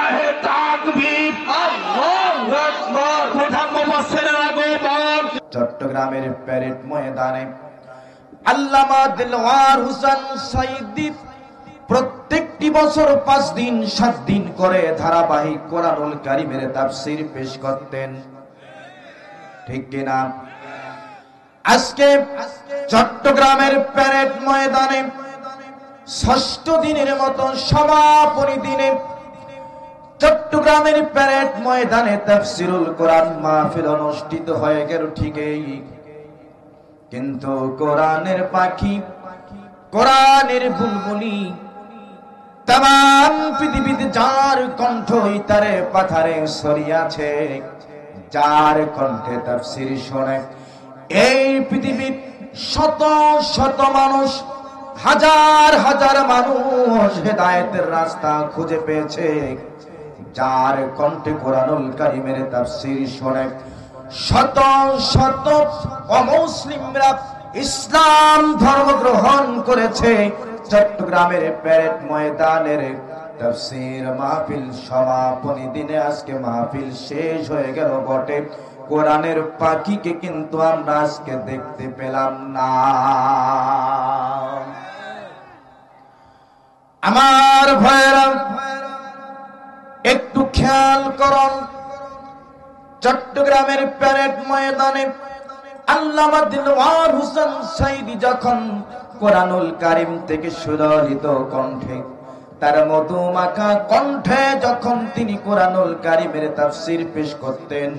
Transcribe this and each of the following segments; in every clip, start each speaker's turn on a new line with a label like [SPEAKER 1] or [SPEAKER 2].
[SPEAKER 1] লিল্লাহি তাকবীর, আল্লাহু আকবার। প্রধান মুফাসসিরের আগমন।
[SPEAKER 2] চট্টগ্রামের প্যারেড ময়দানে আল্লামা দিলওয়ার হোসেন সাঈদী প্রত্যেকটি বছর 5 দিন 7 দিন করে ধারাবাহিক কোরআনুল কারীমের তাফসীর পেশ করতেন, ঠিক কিনা? আজকে চট্টগ্রামের প্যারেড ময়দানে 6ষ্ঠ দিনের মতো সমাপনী দিনে চট্টগ্রামের প্যারেড ময়দানে তাফসীরুল কোরআন মাহফিল অনুষ্ঠিত হয়ে গেল ঠিকই, কিন্তু কোরআনের পাখি, কোরআনের বুলবুলি তাম পৃথিবীতে যার কণ্ঠ ইতারে পাথারে ছড়িয়াছে, যার কণ্ঠে তাফসীর শোনে এই পৃথিবীর শত শত মানুষ, হাজার হাজার মানুষ হেদায়েতের রাস্তা খুঁজে পেয়েছে, যার কণ্ঠে কোরআনুল কারীমের তাফসীর শোনে শত শত অমুসলিমরা ইসলাম ধর্ম গ্রহণ করেছে। চট্টগ্রামের প্যারেড ময়দানের তাফসীর মাহফিল সমাপনী দিনে আজকে মাহফিল শেষ হয়ে গেল বটে, কোরআনের পাখিকে কিন্তু আমরা আজকে দেখতে পেলাম না। আমার ভাইরা একটু খেয়াল করুন, চট্টগ্রামের প্যারেড ময়দানে আল্লামা দিলওয়ার হোসেন সাঈদী যখন কোরআনুল কারীম থেকে সুললিত কণ্ঠে, তার মধুমাখা কণ্ঠে যখন তিনি কোরআনুল কারীমের তাফসীর পেশ করতেন,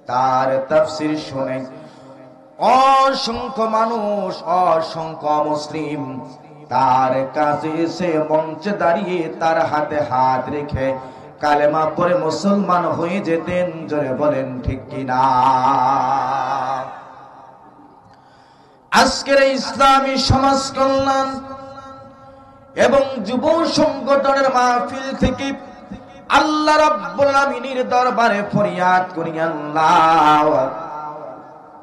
[SPEAKER 2] তার তাফসীর শুনে অসংখ্য মানুষ, অসংখ্য মুসলিম তার কাছে এসে মঞ্চে দাঁড়িয়ে তার হাতে হাত রেখে কালেমা পড়ে মুসলমান হয়ে যেতেন। জোরে বলেন ঠিক কিনা? আজকের ইসলামী সমাজ কল্যাণ এবং যুব সংগঠনের মাহফিল থেকে আল্লাহ রাব্বুল আমিনের দরবারে ফরিয়াদ করি, আল্লাহ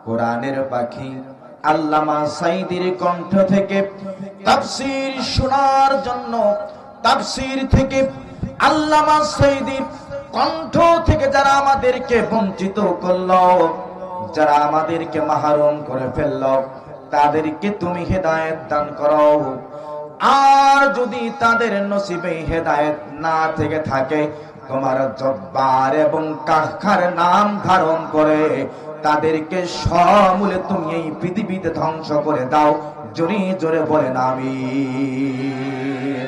[SPEAKER 2] কোরআনের পাখি আল্লামা সাঈদীর কণ্ঠ থেকে তাফসীর শোনার জন্য, তাফসীর থেকে আল্লামা সাঈদীর কণ্ঠ থেকে যারা আমাদেরকে বঞ্চিত করলো, যারা আমাদেরকে মাহরুম করে ফেললো, তাদেরকে তুমি হেদায়েত দান করো। আর যদি তাদের নসিবে হেদায়েত না থেকে থাকে, তোমার জব্বার এবং কাহ্খার নাম ধারণ করে তাদেরকে সমূলে তুমি এই পৃথিবীতে ধ্বংস করে দাও। জোরে জোরে বলেন আমিন।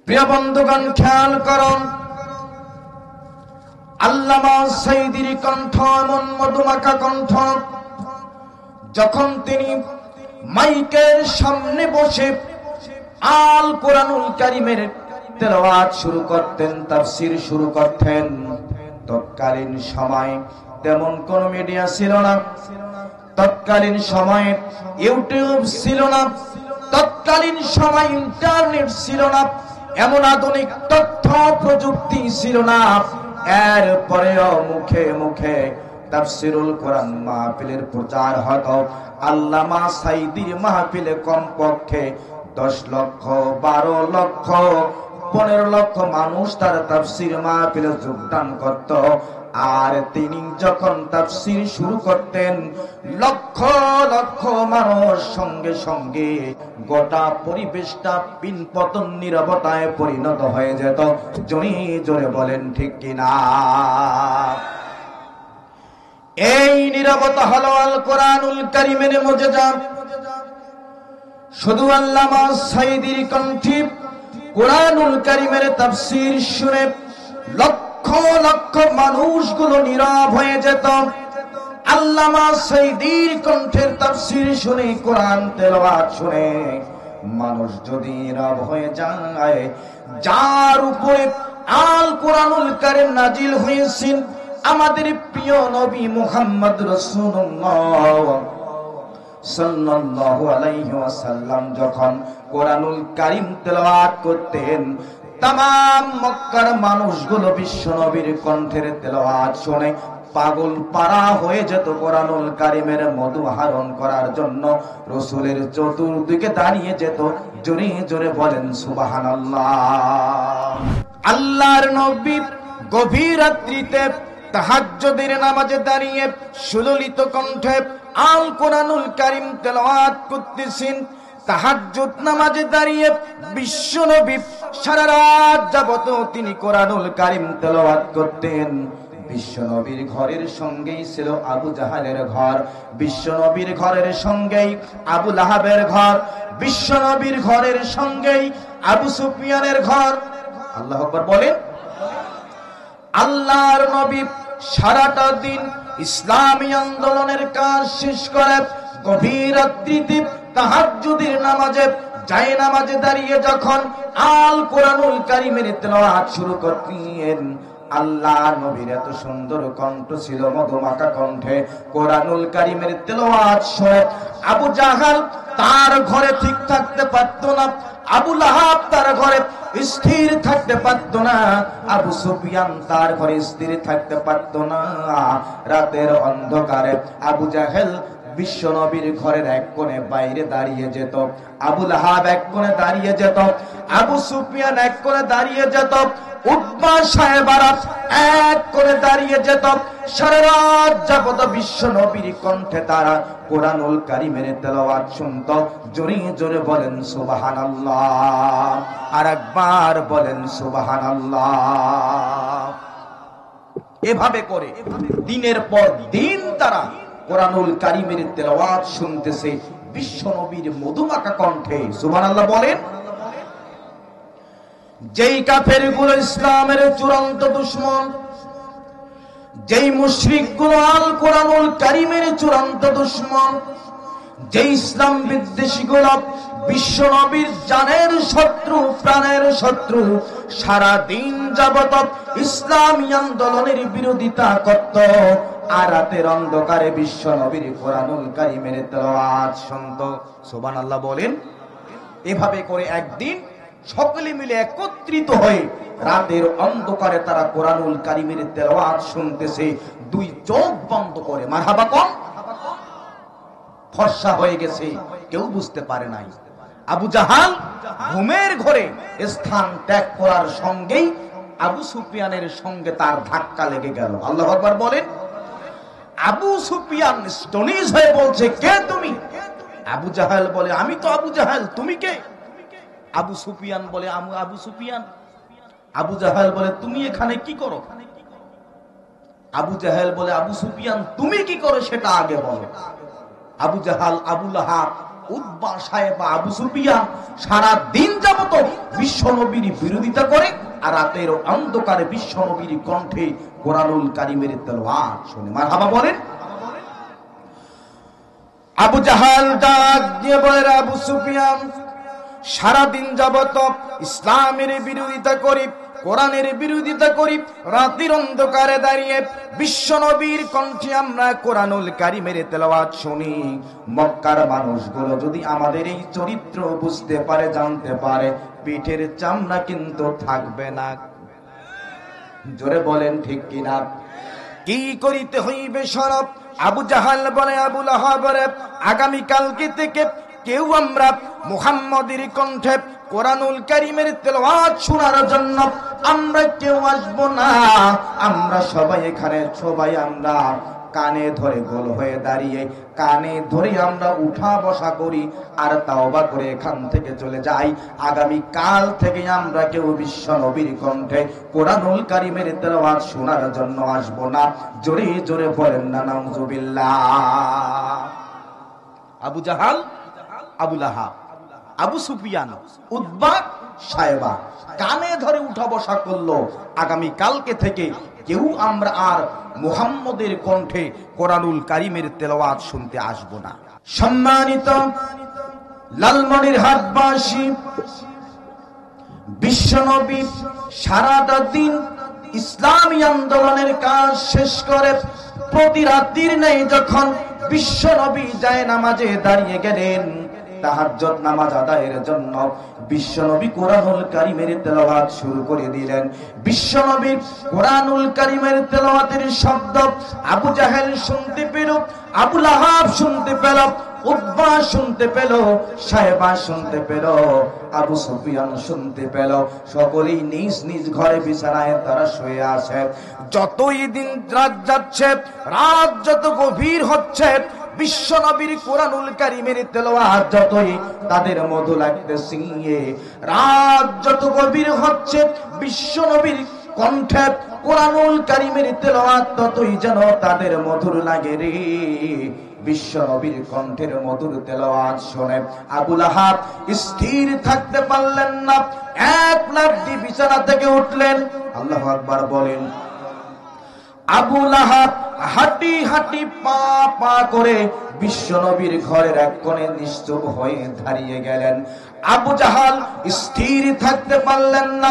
[SPEAKER 2] প্রিয় বন্ধুগণ, খেয়াল করুন, আল্লামা সাঈদীর কণ্ঠ এমন মধুমাখা কণ্ঠ, যখন তিনি মাইকের সামনে বসে আল কোরআনুল কারীমের তেলাওয়াত শুরু করতেন, তাফসীর শুরু করতেন, তৎকালীন সময় তেমন কোন মিডিয়া ছিল না, তৎকালীন সময়ে ইউটিউব ছিল না, তৎকালীন সময় ইন্টারনেট ছিল না, এমন আধুনিক তথ্য প্রযুক্তি ছিল না। এরপরেও মুখে মুখে তাফসীরুল কোরআন মাহফিলের প্রচার হতো। আল্লামা সাঈদীর মাহফিলে কমপক্ষে 10 লক্ষ, 12 লক্ষ, 15 লক্ষ মানুষ তার তাফসীর মাহফিলে যোগদান করত। আর তিনি যখন তাফসীর শুরু করতেন, লক্ষ লক্ষ মানুষ সঙ্গে সঙ্গে গোটা পরিবেশটা পিনপতন নীরবতায় পরিণত হয়ে যেত। জোরে জোরে বলেন ঠিক কিনা? এই নীরবতা হলো আল কোরআনুল কারীমের মুজিজা। শুধু আল্লামা সাঈদীর কণ্ঠে কোরআনুল কারীমের তাফসীর শুনে লক্ষ লক্ষ মানুষগুলো নীরব হয়ে যেত। আল্লামা সাঈদীর কণ্ঠের তাফসীর শুনে, কোরআন তেলাওয়াত শুনে মানুষ যদি নীরব হয়ে যায়, যার উপরে আল কোরআনুল কারীম নাজিল হয়েছেন, আমাদের প্রিয় নবী মুহাম্মদ রাসূলুল্লাহ সাল্লাল্লাহু আলাইহি ওয়াসাল্লাম যখন কোরআনুল কারীম তেলাওয়াত করতেন, তামাম মক্কার মানুষগুলো বিশ্ব নবীর কণ্ঠের তেলাওয়াত শুনে পাগল পারা হয়ে যেত কোরআনুল কারীমের মধু আহরণ করার জন্য। রাসূলের চতুর্দিকে দাঁড়িয়ে যেত। জোরে জোরে বলেন সুবহানাল্লাহ। আল্লাহর নবী গভীর রাত্রিতে তাহাজ্জুদের নামাজে দাঁড়িয়ে সুললিত কণ্ঠে আল কোরআনুল কারীম তেলাওয়াত করতেছেন। তাহাজ্জুদ নামাজে দাঁড়িয়ে বিশ্বনবী সারা রাত যাবত তিনি কোরআনুল কারীম তেলাওয়াত করতেন। বিশ্বনবীর ঘরের সঙ্গেই ছিল আবু জাহালের ঘর, বিশ্বনবীর ঘরের সঙ্গেই আবু লাহাবের ঘর, বিশ্বনবীর ঘরের সঙ্গেই আবু সুফিয়ানের ঘর। আল্লাহু আকবার বলেন। আল্লাহর নবী সারাটা দিন ইসলামী আন্দোলনের কাজ শেষ করে গভীর রাত্রিতে তাহাজ্জুদের নামাজে জায়নামাজে দাঁড়িয়ে যখন আল কোরআনুল কারীমের তেলাওয়াত শুরু করতেন, আল্লাহ নবীর এত সুন্দর কণ্ঠ ছিল, মধুমাখা কণ্ঠে কোরআনুল কারীমের তেলাওয়াত শুনে আবু জাহাল তার ঘরে ঠিক থাকতে পারত না, আবু লাহাব তার ঘরে স্থির থাকতে পারত না, আবু সুফিয়ান তার ঘরে স্থির থাকতে পারত না। রাতের অন্ধকারে আবু জাহেল বিশ্বনবীর ঘরের এক কোণে বাইরে দাঁড়িয়ে যেত, আবু লাহাব এক কোণে দাঁড়িয়ে যেত, আবু সুফিয়ান এক কোণে দাঁড়িয়ে যেত, উতবা সাহেবারা এক কোণে দাঁড়িয়ে যেত। সারা রাত যাবত বিশ্বনবীর কণ্ঠে তারা কোরআনুল কারীমের তেলাওয়াত শুনত। জোরে জোরে বলেন সুবহানাল্লাহ, আর একবার বলেন সুবহানাল্লাহ। এভাবে করে দিনের পর দিন তারা কোরআনুল কারীমের তেলাওয়াত শুনতেছে বিশ্বনবীর মধুমাখা কণ্ঠে। সুবহানাল্লাহ বলেন। যেই কাফেরগুলো ইসলামের চূড়ান্ত দুশমন, যেই মুশরিকগুলো আল কোরআনুল কারীমের চূড়ান্ত দুশমন, যেই ইসলাম বিদ্বেষীগুলো বিশ্বনবীর জানের শত্রু, প্রাণের শত্রু, সারা দিন যাবত ইসলামী আন্দোলনের বিরোধিতা করত, আর রাতের অন্ধকারে বিশ্বনবীর কোরআনুল কারীমের তেলাওয়াত শুনত। সুবহানাল্লাহ বলেন। এভাবে করে একদিন সকলে মিলে একত্রিত হয়ে রাতের অন্ধকারে তারা কোরআনুল কারীমের তেলাওয়াত শুনতেছে, দুই চোখ বন্ধ করে। মারহাবা কম। ফর্সা হয়ে গেছে, কেউ বুঝতে পারে নাই। আবু জাহাল ঘুমের ঘরে স্থান ত্যাগ করার সঙ্গেই আবু সুফিয়ানের সঙ্গে তার ধাক্কা লেগে গেল। আল্লাহু আকবার বলেন। আবু সুফিয়ান স্টনিশ হয়ে বলছে, কে তুমি? আবু জাহাল বলে, আমি তো আবু জাহাল, তুমি কে? আবু সুফিয়ান বলে, আমি আবু সুফিয়ান। আবু জাহাল বলে, তুমি এখানে কি করো? আবু জাহাল বলে, আবু সুফিয়ান তুমি কি করো সেটা আগে বলো। আবু জাহাল, আবু লাহাব, উতবা সাহেবা, আবু সুফিয়ান সারা দিন যাবত বিশ্বনবীর বিরোধিতা করে, আর রাতের অন্ধকারে বিশ্বনবীর কণ্ঠে কোরআনুল কারীমের তেলাওয়াত শুনে। মারহাবা বলেন। আবু জাহাল ডাক দিয়ে বলে, আবু সুফিয়ান সারাদিন যাবত ইসলামের বিরোধিতা করি, কোরআনের বিরোধিতা করি, রাতের অন্ধকারে দাঁড়িয়ে বিশ্বনবীর কণ্ঠে আমরা কোরআনুল কারীমের তেলাওয়াত শুনি। মক্কার মানুষগুলো যদি আমাদের এই চরিত্র বুঝতে পারে, জানতে পারে, পিঠের চামড়া কিন্তু থাকবে না। জোরে বলেন ঠিক কিনা? কি করিতে হইবে সরব? আবু জাহাল বলে, আবু লাহাব বলে, আগামী কালকে থেকে কেউ আমরা মুহাম্মদের কণ্ঠে কোরআনুল কারীমের তেলাওয়াত শোনার জন্য আমরা কেউ আসব না। আমরা সবাই এখানে, সবাই আমরা কানে ধরে গোল হয়ে দাঁড়িয়ে কানে ধরে আমরা উঠা বসা করি আর তাওবা করে এখান থেকে চলে যাই। আগামী কাল থেকে আমরা কেউ বিশ্বনবীর কণ্ঠে কোরআনুল কারীমের তেলাওয়াত শোনার জন্য আসব না। জোরে জোরে বলেন না নাউজুবিল্লাহ। আবু জাহাল, আবু লাহাব, আবু সুফিয়ান, উতবা সাহেবা কানে ধরে উঠা বসা করলো, আগামী কালকে থেকে কেউ আমরা আর মুহাম্মদের কণ্ঠে কোরআনুল কারীমের তেলাওয়াত শুনতে আসব না। সম্মানিত লালমনিরহাটবাসী, বিশ্বনবী সারাটা দিন ইসলামী আন্দোলনের কাজ শেষ করে প্রতি রাত্রির নেই যখন বিশ্বনবী যায় নামাজে দাঁড়িয়ে গেলেন, তাহাজ্জুদ নামাজ আদায়ের জন্য বিশ্বনবী কোরআনুল কারীমের তেলাওয়াত শুরু করে দিলেন। বিশ্বনবী কোরআনুল কারীমের তেলাওয়াতের শব্দ আবু জাহেল শুনতে পেল, আবু লাহাব শুনতে পেল, উতবা শুনতে পেল, সাহেবা শুনতে পেল, আবু সুফিয়ান শুনতে পেল। সকলেই নিজ নিজ ঘরে বিছানায় তারা শুয়ে আছে। যতই দিন রাত যাচ্ছে, রাত যত গভীর হচ্ছে, বিশ্বনবীর কোরআনুল কারীমের তেলাওয়াত যতই তাদের মধু লাগতেছে, রাত যত গভীর হচ্ছে, বিশ্বনবীর কণ্ঠে কোরআনুল কারীমের তেলাওয়াত ততই যেন তাদের মধুর লাগে রে। বিশ্বনবীর কণ্ঠের মধুর তেলাওয়াত শুনে আবু লাহাব স্থির থাকতে পারলেন না, এক লাফ দিয়ে বিছানা থেকে উঠলেন। আল্লাহু আকবার বলেন। আবু লাহাব হাঁটি হাঁটি পা পা করে বিশ্বনবীর ঘরের এক কোণে নিশ্চুপ হয়ে দাঁড়িয়ে গেলেন। আবু জাহাল স্থির থাকতে পারলেন না।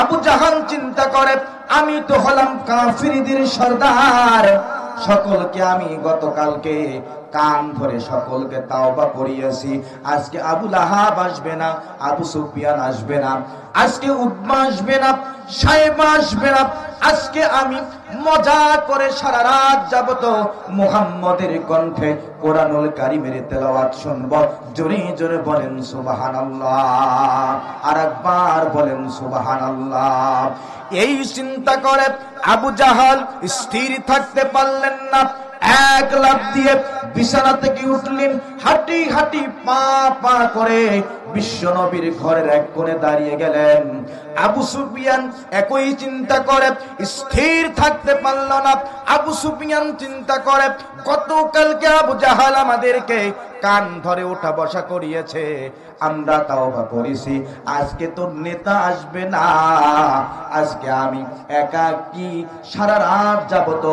[SPEAKER 2] আবু জাহাল চিন্তা করে, আমি তো হলাম কাফিরদের সর্দার, সকলকে আমি গতকালকে কান ধরে সকলকে তাওবা করিয়েছি। আজকে আবু লাহাব আসবে না, আবু সুফিয়ান আসবে না, আজকে উতবা আসবে না, সাহেবা আসবে না। আজকে আমি মজা করে সারা রাত যাবত মুহাম্মদের কণ্ঠে কোরআনুল কারীমের তেলাওয়াত শুনব। জোরে জোরে বলেন সুবহানাল্লাহ, আর একবার বলেন সুবহানাল্লাহ। এই চিন্তা করে আবু জাহাল স্থির থাকতে পারলেন না, এক লাফ দিয়ে বিছানা থেকে উঠলেন, হাঁটি হাঁটি পা পা করে বিশ্বনবীর ঘরের এক কোণে দাঁড়িয়ে গেলেন। আবু সুফিয়ান একই চিন্তা করে, স্থির থাকতে পারল না। আবু সুফিয়ান চিন্তা করে, গতকালকে আবু জাহাল আমাদেরকে কান ধরে ওঠা বসা করিয়েছে, আমরা তাওবা করেছি, আজকে তো নেতা আসবে না, আজকে আমি একাকী সারা রাত যাবত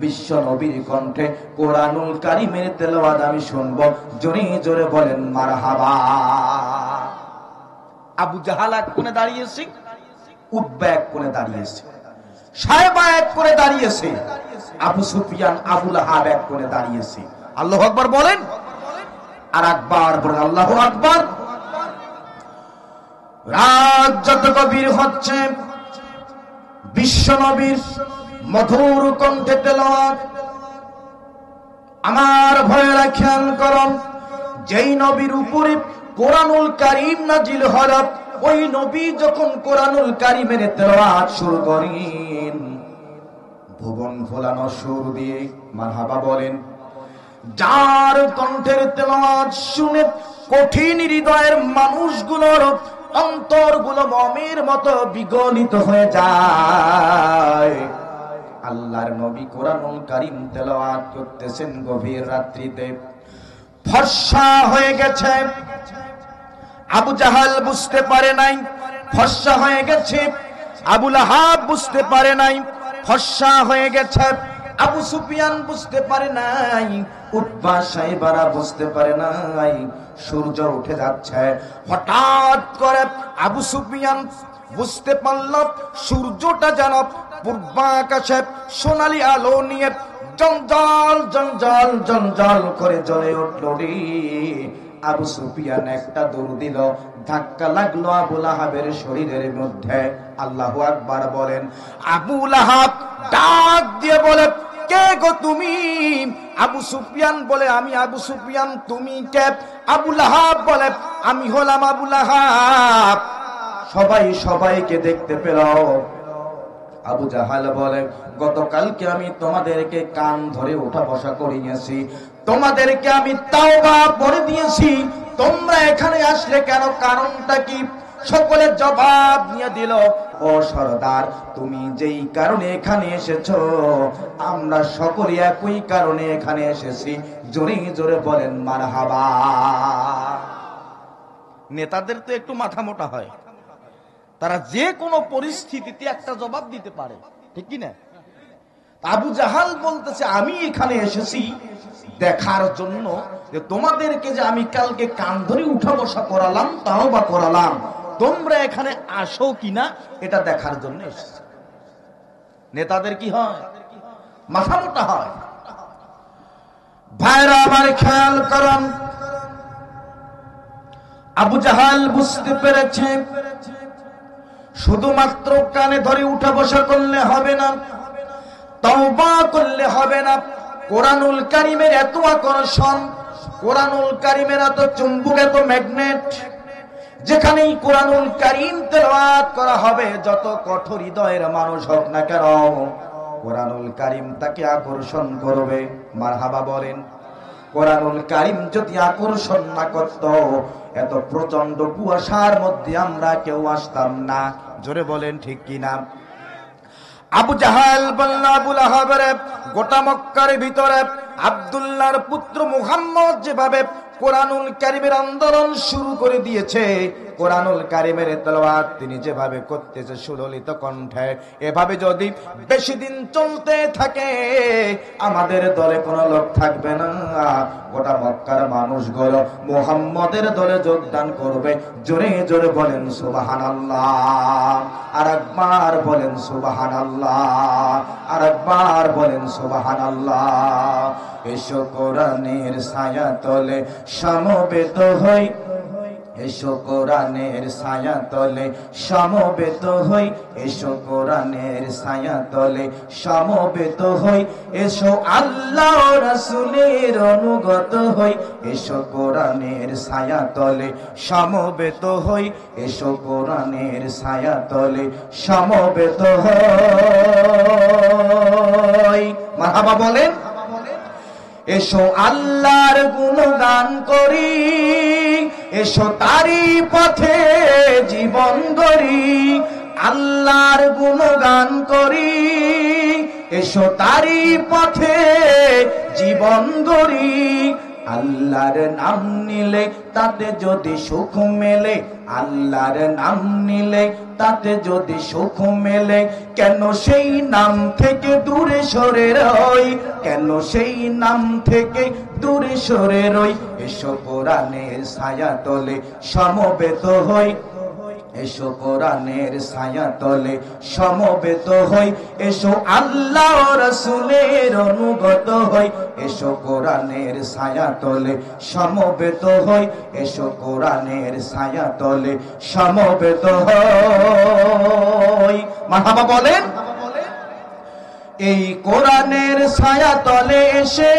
[SPEAKER 2] বিশ্বনবীর কণ্ঠে কোরআনুল কারীমের তেলাওয়াত আমি শুনবো। জোরে জোরে বলেন মারহাবা। আবু জাহাল এক কোণে দাঁড়িয়েছে, উতবা এক কোণে দাঁড়িয়েছে, সাহেবা এক কোণে দাঁড়িয়েছে, আবু সুফিয়ান আবু লাহাব এক কোণে দাঁড়িয়েছে। আল্লাহু আকবার বলেন, আর একবার বলেন আল্লাহু আকবার। রাত যত গভীর হচ্ছে, বিশ্বনবীর মধুর কণ্ঠে তেলাওয়াত। আমার ভয়েরা খেয়াল করুন, যেই নবীর উপরে কোরআনুল কারীম নাজিল হল, ওই নবী যখন কোরআনুল কারীমের তেলাওয়াত শুরু করেন, ভুবন ফোলানো সুর দিয়ে মারহাবা বলেন। যার কণ্ঠের তেলাওয়াত শুনে কঠিন হৃদয়ের মানুষগুলোর অন্তরগুলো মমের মতো বিগলিত হয়ে যায়। আল্লাহর নবী কোরআনুল কারীম তেলাওয়াত করতেছেন গভীর রাত্রিতে, ফর্সা হয়ে গেছে। আবু জাহাল বুঝতে পারে নাই ফর্সা হয়ে গেছে, আবু লাহাব বুঝতে পারে নাই ফর্সা হয়ে গেছে, আবু সুফিয়ান বুঝতে পারে নাই, উতবা সাহেবারা বুঝতে পারে নাই। সূর্য উঠে যাচ্ছে, হঠাৎ করে আবু সুফিয়ান বুঝতে পারল সূর্যটা যেন পূর্বাকাশে সোনালী আলো নিয়ে জঞ্জাল জঞ্জাল জঞ্জাল করে জ্বলে উঠল রে। আবু সুফিয়ান একটা দৌড় দিল, ধাক্কা লাগলো আবু লাহাবের শরীরের মধ্যে। আল্লাহু আকবার বলেন। আবু লাহাব ডাক দিয়ে বলে, কে গো তুমি? আবু সুফিয়ান বলে, আমি আবু সুফিয়ান। তুমি কে? আবু লাহাব বলে, আমি হলাম আবু লাহাব। সবাই সবাইকে দেখতে পেল। আবু জাহাল বলে, গতকালকে আমি তোমাদেরকে কান ধরে ওঠা বসা করিয়েছি, তোমাদেরকে আমি তাওবা পড়ে দিয়েছি, তোমরা এখানে আসলে কেন? কারণটা কি? সকলে জবাব নিয়ে দিল, ও সরদার, তুমি যেই কারণে এখানে এসেছো, আমরা সকলে একই কারণে এখানে এসেছি। জোরে জোরে বলেন মারহাবা। নেতাদের তো একটু মাথা মোটা হয়, তারা যে কোনো পরিস্থিতিতে একটা জবাব দিতে পারে, ঠিক কি না? আবু জাহাল বলতেছে, আমি এখানে এসেছি দেখার জন্য যে তোমাদেরকে যে আমি কালকে কান ধরে উঠা বসা করালাম, তাওবা করালাম, তোমরা এখানে আসো কিনা এটা দেখার জন্য এসেছি। নেতাদের কি হয়? মাথা মোটা হয়। ভাইরা আমার খেয়াল করুন, আবু জাহাল বুঝতে পেরেছে শুধুমাত্র কানে ধরে উঠা বসা করলে হবে না, তওবা করলে হবে না। কোরআনুল কারীমের এত আকর্ষণ, কোরআনুল কারীমের এত চুম্বক, এত ম্যাগনেট, যেখানেই কোরআনুল কারীম তেলাওয়াত করা হবে, যত কঠোর হৃদয়ের মানুষ হোক না কেন, কোরআনুল কারীম তাকে আকর্ষণ করবে। মারহাবা বলেন। কোরআনুল কারীম যদি আকর্ষণ না করত, এত প্রচন্ড কুয়াশার মধ্যে আমরা কেউ আসতাম না। জোরে বলেন ঠিক কিনা? আবু জাহাল বলল, আবু লাহাবের গোটা মক্কার ভিতরে আব্দুল্লাহর পুত্র মুহাম্মদ যেভাবে কোরআনুল কারীমের আন্দোলন শুরু করে দিয়েছে, কোরআনুল কারীমের তেলাওয়াত তিনি যেভাবে করতেছে সুললিত কণ্ঠে, এভাবে যদি বেশি দিন চলতে থাকে, আমাদের দলে কোনো লোক থাকবে না। গোটা মক্কার মানুষগুলো মুহাম্মদের দলে যোগদান করবে। জোরে জোরে বলেন সুবহানাল্লাহ। আরেকবার বলেন সুবহানাল্লাহ। আরেকবার বলেন সুবহানাল্লাহ। এসো কোরআনের ছায়া তলে সমবেত হই, এসো কোরআনের ছায়া তলে সমবেত হই, এসো কোরআনের ছায়া তলে সমবেত হই, এসো আল্লাহ রাসূলের অনুগত হই, এসো কোরআনের ছায়া তলে সমবেত হই, এসো কোরআনের ছায়া তলে সমবেত হই। মারহাবা বলেন। এসো আল্লাহর গুণগান করি, এসো তারি পথে জীবন গড়ি, আল্লাহর গুণগান করি, এসো তারি পথে জীবন গড়ি। আল্লাহর নাম নিলে তাতে যদি সুখ মেলে, আল্লাহর নাম নিলে তাতে যদি সুখ মেলে, কেন সেই নাম থেকে দূরে সরে রই, কেন সেই নাম থেকে দূরে সরে রই। এসো কোরআনের ছায়া তলে সমবেত হই, এসো কোরআনের ছায়া তলে সমবেত হই, এসো আল্লাহ রাসূলের অনুগত হই, এসো কোরআনের ছায়া তলে সমবেত হই, এসো কোরআনের ছায়া তলে সমবেত হই। মারহাবা বলেন। এই কোরআনের ছায়া তলে এসে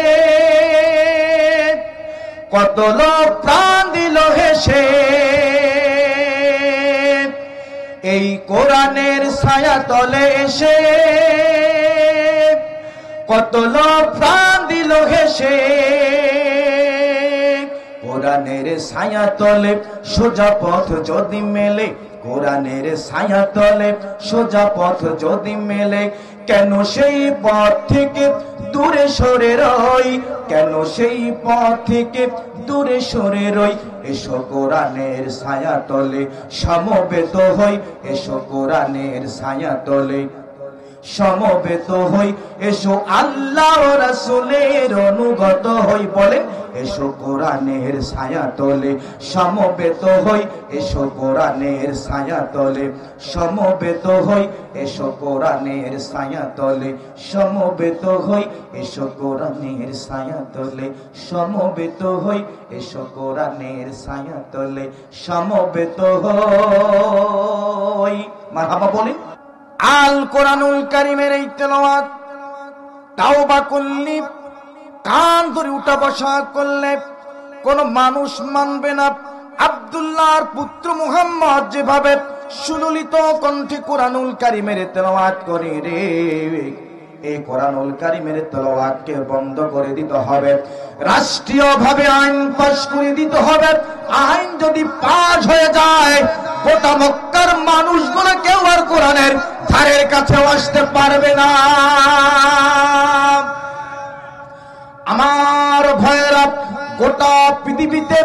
[SPEAKER 2] কত লোক প্রাণ দিল হেসে, এই কোরআনের ছায়া তলে এসে কত লোক প্রাণ দিল হেসে। কোরআনের ছায়া তলে সোজা পথ যদি মেলে, কোরআনের ছায়া তলে সোজা পথ যদি মেলে, কেন সেই পথ থেকে দূরে সরে রই, কেন সেই পথ থেকে দূরে সরে রই। এসো কোরআনের ছায়া তলে সমবেত হই, এসো কোরআনের ছায়া তলে সমবেত হই, এসো আল্লাহ রাসূলের অনুগত হই। বলেন, এসো কোরআনের ছায়া তলে সমবেত হই, এসো কোরআনের ছায়া তলে সমবেত হই, এসো কোরআনের ছায়া তলে সমবেত হই, এসো কোরআনের ছায়া তলে সমবেত হই, এসো কোরআনের ছায়া তলে সমবেত হই। মারহাবা বলেন। আল কোরআনুল কারীমের এই তেলাওয়াত তাওবা করলে, কান ধরে উঠা বসা করলে কোন মানুষ মানবে না। আব্দুল্লাহর পুত্র মুহাম্মদ যেভাবে সুললিত কণ্ঠে কোরআনুল কারীমের তেলাওয়াত করে রে, এই কোরআনুল কারীমের তেলাওয়াতকে বন্ধ করে দিতে হবে, রাষ্ট্রীয়ভাবে আইন পাশ করে দিতে হবে। আইন যদি পাশ হয়ে যায়, গোটা মক্কার মানুষগুলো কেউ আর কোরআনের ধারের কাছে আসতে পারবে না। আমার ভাইয়েরা, গোটা পৃথিবীতে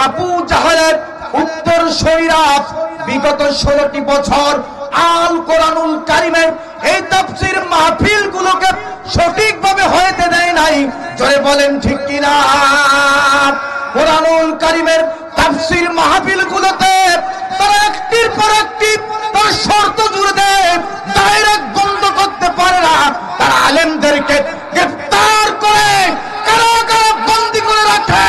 [SPEAKER 2] আবু জাহেলের উত্তর সৈরা বিগত 16টি বছর আল কোরআনুল কারীমের এই তাফসীর মাহফিল গুলোকে সঠিকভাবে হইতে দেয় নাই। জোরে বলেন ঠিক কিনা? কোরআনুল কারীমের তাফসীর মাহফিল গুলোতে তারা একটির পর একটি তার শর্ত জুড়ে দেয়, ডাইরেক্ট বন্ধ করতে পারে না। তারা আলেমদেরকে গ্রেফতার করে কারাগারে বন্দী করে রাখে,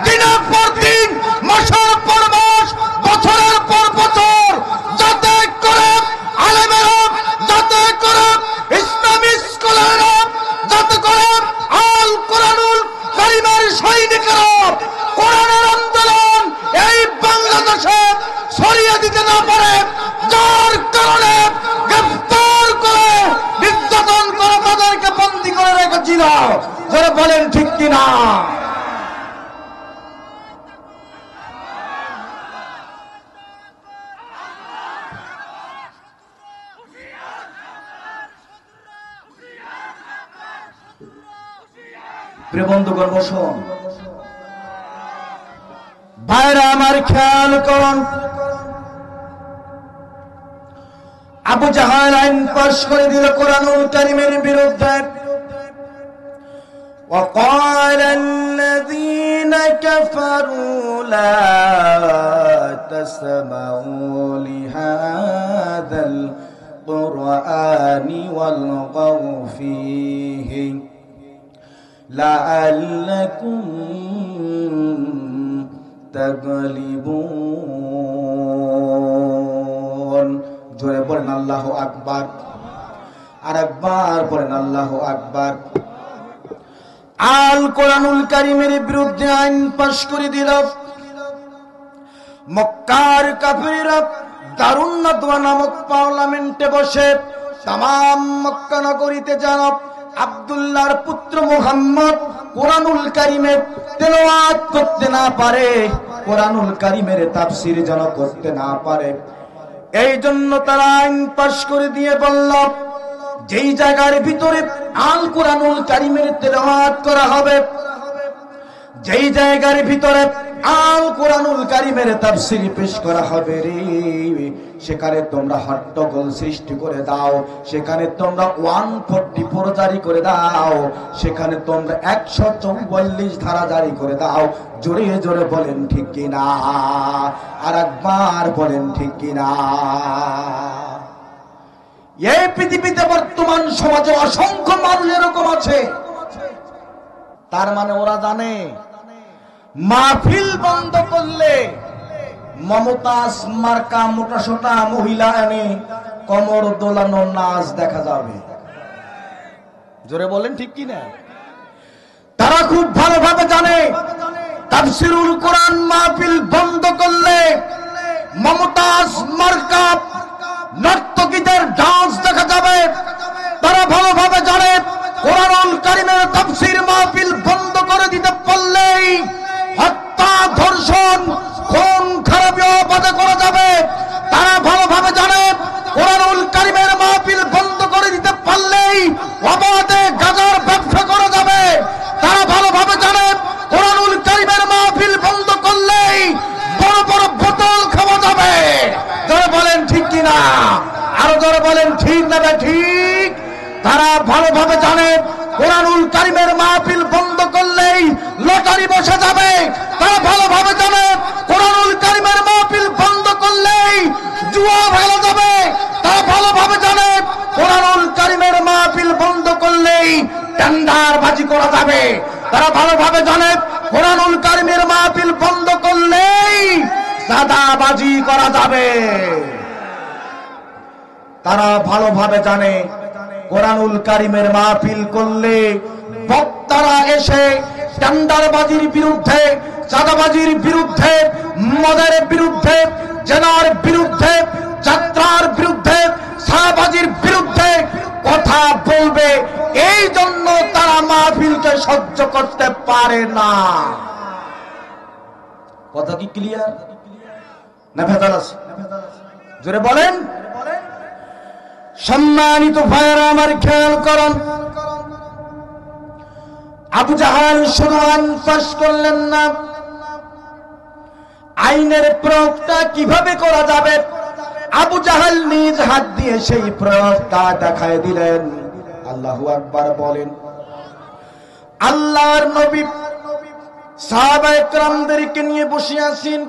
[SPEAKER 2] দিনের পর দিন, মাসের পর মাস ছিল, যারা বলেন ঠিক কিনা। প্রিয় বন্ধুগণ, বসুন। ভাইরা আমার, খেয়াল করুন, আবু জাহাল আইন পাশ করে দিল কোরআনুল কারীমের বিরুদ্ধে। وقال الذين كفروا لا تسمعوا لهذا القرآن والغوا فيه لعلكم تغلبون। জোরে বলেন আল্লাহু আকবার, আর একবার বলেন আল্লাহু আকবার। আল কোরআনুল কারীমের বিরুদ্ধে আইন পাশ করে দিল মক্কার কাফিররা। দারুন নাদওয়া নামক পার্লামেন্টে বসে তামাম মক্কা নগরীতে জনাব আব্দুল্লাহর পুত্র মুহাম্মদ কোরআনুল কারীমের তেলাওয়াত করতে না পারে, কোরআনুল কারীমের তাফসীর যেন করতে না পারে, এই জন্য তারা আইন পাশ করে দিয়ে বলল, যেই জায়গার ভিতরে আল কোরআনুল কারীমের তেলাওয়াত করা হবে, যেই জায়গার ভিতরে আল কোরআনুল কারীমের তাফসীর পেশ করা হবে রে, সেখানে তোমরা হট্টগোল সৃষ্টি করে দাও, সেখানে তোমরা 144 জারি করে দাও, সেখানে তোমরা 144 ধারা জারি করে দাও। জোরে জোরে বলেন ঠিক কিনা, আর একবার বলেন ঠিক কিনা। এই পৃথিবীতে বর্তমান সমাজে অসংখ্য মানুষ এরকম আছে, তার মানে ওরা জানে মাহফিল বন্ধ করলে মমতাজ মার্কা মোটা সোটা মহিলা এনে কমর দোলানো নাচ দেখা যাবে। জোরে বলেন ঠিক কিনা। তারা খুব ভালোভাবে জানে তাফসীরুল কোরআন মাহফিল বন্ধ করলে মমতাজ মার্কা নর্তকীদের ডান্স দেখা যাবে। তারা ভালোভাবে জানে কোরআনুল কারীমের তাফসীর মাহফিল বন্ধ করে দিতে পারলেই হত্যা, ধর্ষণ, খুন খারাপি অবাধে করা যাবে। তারা ভালোভাবে জানে কোরআনুল কারীমের মাহফিল বন্ধ করে দিতে পারলেই অবাধে গাঁজার ব্যবসা করা যাবে। তারা ভালোভাবে জানে কোরআনুল কারীমের মাহফিল বন্ধ করলেই বড় বড় বোতল খাওয়া যাবে। যারা বলেন ঠিক কিনা, আরো যারা বলেন ঠিক না ঠিক। তারা ভালোভাবে জানে কোরআনুল কারীমের মাহফিল বন্ধ করলেই লটারি বসে যাবে। তারা ভালোভাবে জানে কোরআনুল কারীমের মাহফিল বন্ধ করলেই জুয়া খেলা যাবে। তারা ভালোভাবে জানে কোরআনুল কারীমের মাহফিল বন্ধ করলেই টেন্ডারবাজি করা যাবে। তারা ভালোভাবে জানে কোরআনুল কারীমের মাহফিল বন্ধ করলেই সাদাবাজি করা যাবে। তারা ভালোভাবে জানে কোরআনুল কারীমের মাহফিল করলে বক্তারা এসে টেন্ডারবাজির বিরুদ্ধে, চাঁদাবাজির বিরুদ্ধে, মদের বিরুদ্ধে, জেনার বিরুদ্ধে, যাত্রার বিরুদ্ধে, সাহাবাজির বিরুদ্ধে কথা বলবে। এই জন্য তারা মাহফিলকে সহ্য করতে পারে না। কথা কি ক্লিয়ার না ভেজাল আছে? জোরে বলেন। সম্মানিত ভাইয়েরা আমার, খেয়াল করুন, আবু জাহাল শুধু আইন পাশ করলেন না, আইনের প্রয়োগটা কিভাবে করা যাবে আবু জাহাল নিজ হাত দিয়ে সেই প্রয়োগটা দেখায় দিলেন। আল্লাহু আকবার বলেন। আল্লাহর নবী সাহাবায়ে কেরামদেরকে নিয়ে বসে আছেন।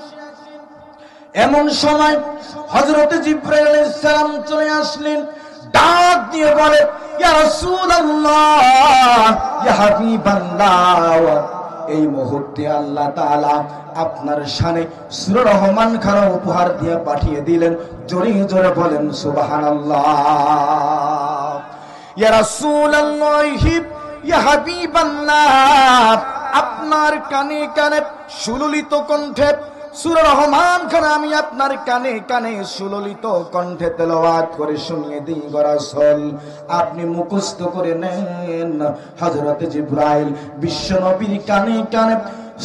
[SPEAKER 2] এমন সময় হযরত জিবরাইল আলাইহিস সালাম চলে আসলেন। ডাক দিয়ে বলে, ইয়া রাসূলুল্লাহ, ইয়া হাবিবাল্লাহ, এই মুহূর্তে আল্লাহ তাআলা আপনার শানে সূরা রহমান খানা উপহার দিয়ে পাঠিয়ে দিলেন। জোরে জোরে বলেন সুবহানাল্লাহ। ইয়া রাসূলুল্লাহ, ইয়া হাবিবাল্লাহ, আপনার কানে কানে সুললিত কণ্ঠে সূরা রহমান খান আমি আপনার কানে কানে সুললিত কণ্ঠে তেলাওয়াত করে শুনিয়ে দিই গো রাসূল, আপনি মুখস্থ করে নেন। হযরত জিবরাইল বিশ্ব নবীর কানে কানে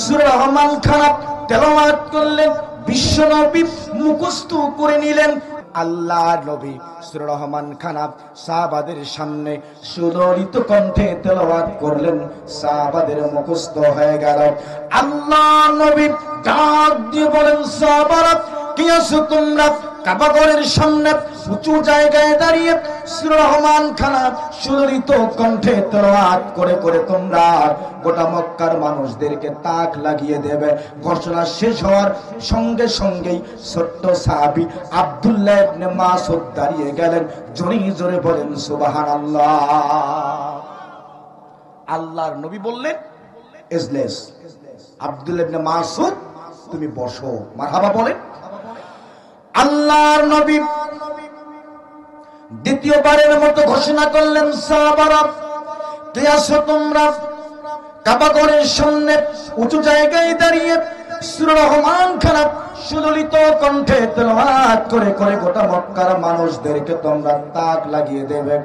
[SPEAKER 2] সূরা রহমান খান তেলাওয়াত করলেন, বিশ্ব নবী মুখস্থ করে নিলেন। আল্লাহর নবী সূরা রহমান খান সাহাবাদের সামনে সুললিত কণ্ঠে তেলাওয়াত করলেন, সাহাবাদের মুখস্থ হয়ে গেল। আল্লাহর নবী ডাক দিয়ে বলেন, সাহাবারা কি আছো তোমরা? কাবা ঘরের সামনে উঁচু জায়গায় দাঁড়িয়ে সূরা রহমান খান সুললিত কণ্ঠে তেলাওয়াত করে করে তোমরা গোটা মক্কার মানুষদেরকে তাক লাগিয়ে দেবে। ঘোষণা শেষ হওয়ার সঙ্গে সঙ্গেই ছোট্ট সাহাবী আব্দুল্লাহ ইবনে মাসউদ দাঁড়িয়ে গেলেন, জোরে জোরে বলেন সুবহানাল্লাহ। আল্লাহর নবী বললেন, ইজলিস, আব্দুল্লাহ ইবনে মাসউদ তুমি বসো। মারহাবা বলেন। আল্লাহর নবী দ্বিতীয়বারের মতো ঘোষণা করলেন, সাহাবারা কে আছো তোমরা? কাবা ঘরের সামনে উঁচু জায়গায় দাঁড়িয়ে সূরা রহমান খান সুললিত কণ্ঠে তেলাওয়াত করে করে গোটা মক্কার মানুষদেরকে তোমরা তাক লাগিয়ে দেবে।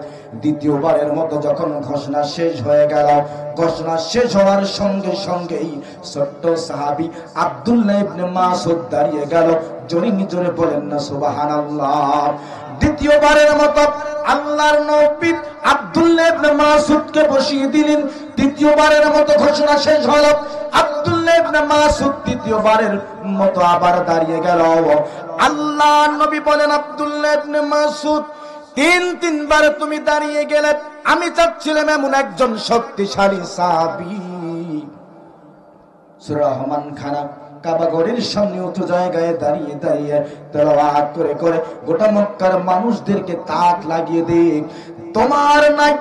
[SPEAKER 2] দ্বিতীয়বারের মতো যখন ঘোষণা শেষ হয়ে গেল, ঘোষণা শেষ হওয়ার সঙ্গে সঙ্গেই ছোট্ট সাহাবী আব্দুল্লাহ ইবনে মাসউদ দাঁড়িয়ে গেল, জোরে জোরে বলেন না সুবহানাল্লাহ। দ্বিতীয়বারের মতো আল্লাহর নবী আব্দুল্লাহ ইবনে মাসউদকে বসিয়ে দিলেন। তৃতীয়বারের মতো ঘোষণা শেষ হলো, আব্দুল্লাহ ইবনে মাসউদ তৃতীয়বারের মতো আবার দাঁড়িয়ে গেল। আল্লাহর নবী বলেন, আব্দুল্লাহ ইবনে মাসউদ তিনবার তুমি দাঁড়িয়ে গেলে, আমি চাচ্ছিলাম এমন একজন শক্তিশালী সাহাবী। সূরা রহমান খান কাবা ঘরের সামনে উঁচু জায়গায় দাঁড়িয়ে দাঁড়িয়ে তেলাওয়াত করে করে গোটা মক্কার মানুষদেরকে তাক লাগিয়ে দে। তোমার নাই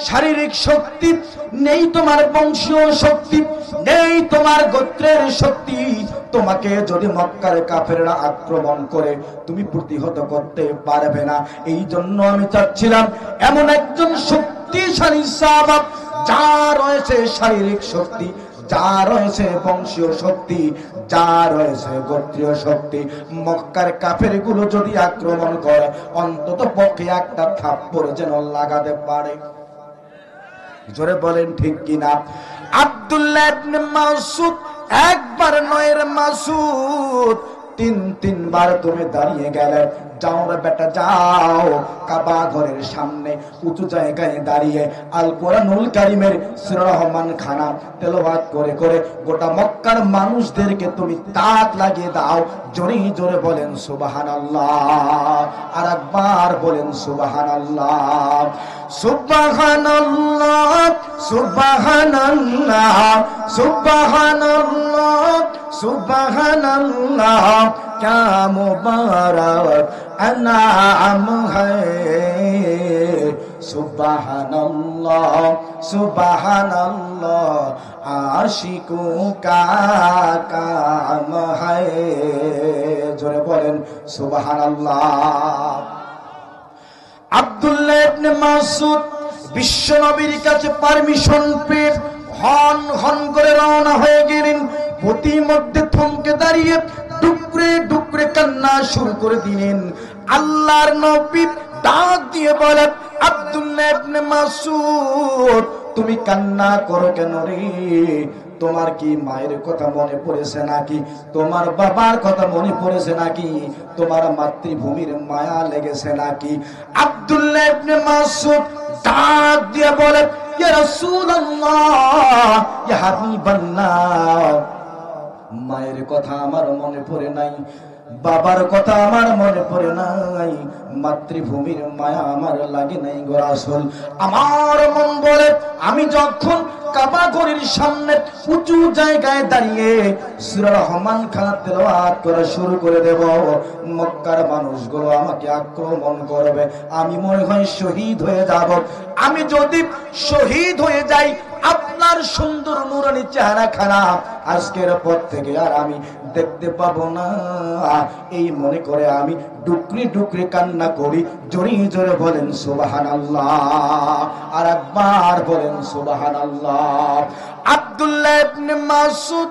[SPEAKER 2] শারীরিক শক্তি, নেই তোমার বংশীয় শক্তি, নেই তোমার গোত্রের শক্তি, তোমাকে যদি মক্কার কাফেররা আক্রমণ করে তুমি প্রতিহত করতে পারবে না। এই জন্য আমি চাচ্ছিলাম এমন একজন শক্তিশালী সাহাবা, যার রয়েছে শারীরিক শক্তি, যার রয়েছে বংশীয় শক্তি, যার রয়েছে গোত্রীয় শক্তি, মক্কার কাফের গুলো যদি আক্রমণ করে অন্তত পক্ষে একটা থাপ্পড় যেন লাগাতে পারে। জোরে বলেন ঠিক কিনা? আব্দুল্লাহ ইবনে মাসউদ একবার নয় রে মাসউদ, তিনবার তুমি দাঁড়িয়ে গেলে। যাও রে বেটা যাও, কাবা ঘরের সামনে উঁচু জায়গায় দাঁড়িয়ে আল কোরআনুল কারীমের সূরা রহমান খান তেলাওয়াত করে করে গোটা মক্কার মানুষদেরকে তুমি তাক লাগিয়ে দাও। জোরে জোরে বলেন সুবহানাল্লাহ। আর একবার বলেন সুবহানাল্লাহ। সুবহানাল্লাহ সুবহানাল্লাহ সুবহানাল্লাহ সুবহানাল্লাহ, क्या मुबारक अनाम है। सुबहानल्लाह सुबहानल्लाह, आशिकों का काम है। जोरे बोलें सुबहानल्लाह। আব্দুল্লাহ ইবনে মাসউদ বিশ্ব নবীর কাছে পারমিশন পেয়ে হন হন করে রওনা হয়ে গেলেন। প্রতিমধ্যে থমকে দাঁড়িয়ে টুকরে টুকরে কান্না শুরু করে দিলেন। আল্লাহর নবী ডাক দিয়ে বলেন, আব্দুল্লাহ ইবনে মাসউদ তুমি কান্না করো কেন রে? তোমার কি মায়ের কথা মনে পড়েছে নাকি? তোমার বাবার কথা মনে পড়েছে নাকি? তোমার মাতৃভূমির মায়া লেগেছে নাকি? আব্দুল্লাহ ইবনে মাসউদ ডাক দিয়ে বলেন, ইয়া রাসূলুল্লাহ, ইয়া হাবিবাল্লাহ, মায়ের কথা আমার মনে পড়ে নাই, বাবার কথা আমার মনে পড়ে নাই, মাতৃভূমির মায়া আমার লাগে নাই গো রাসূল। আমার মন বলে আমি যখন কাবা ঘরের সামনে উঁচু জায়গায় দাঁড়িয়ে সূরা রহমান খান তেলাওয়াত করা শুরু করে দেব, মক্কার মানুষগুলো আমাকে আক্রমণ করবে, আমি মনে হয় শহীদ হয়ে যাব। আমি যদি শহীদ হয়ে যাই আপনার সুন্দর নূরানী চেহারা খানা আজকের পর থেকে আর আমি দেখতে পাবো না। এই মনে করে আমি ডুকরি ডুকরি কান্না করি। জোরে জোরে বলেন সুবহানাল্লাহ। আর একবার বলেন সুবহানাল্লাহ। আব্দুল্লাহ ইবনে মাসউদ